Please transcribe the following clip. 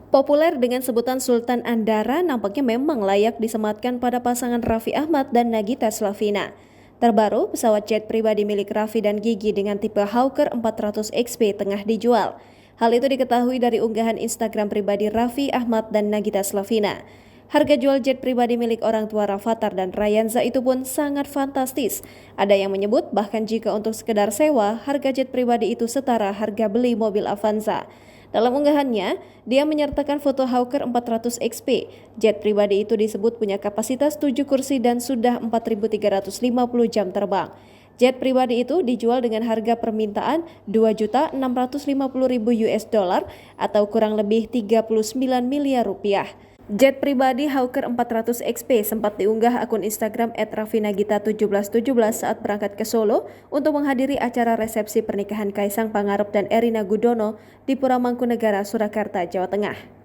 Populer dengan sebutan Sultan Andara, nampaknya memang layak disematkan pada pasangan Raffi Ahmad dan Nagita Slavina. Terbaru, pesawat jet pribadi milik Raffi dan Gigi dengan tipe Hawker 400 XP tengah dijual. Hal itu diketahui dari unggahan Instagram pribadi Raffi Ahmad dan Nagita Slavina. Harga jual jet pribadi milik orang tua Rafathar dan Rayanza itu pun sangat fantastis. Ada yang menyebut bahkan jika untuk sekedar sewa, harga jet pribadi itu setara harga beli mobil Avanza. Dalam unggahannya, dia menyertakan foto Hawker 400 XP. Jet pribadi itu disebut punya kapasitas 7 kursi dan sudah 4.350 jam terbang. Jet pribadi itu dijual dengan harga permintaan 2.650.000 US dollar atau kurang lebih 39 miliar rupiah. Jet pribadi Hawker 400 XP sempat diunggah akun Instagram @raffinagita1717 saat berangkat ke Solo untuk menghadiri acara resepsi pernikahan Kaisang Pangarep dan Erina Gudono di Pura Mangkunegara, Surakarta, Jawa Tengah.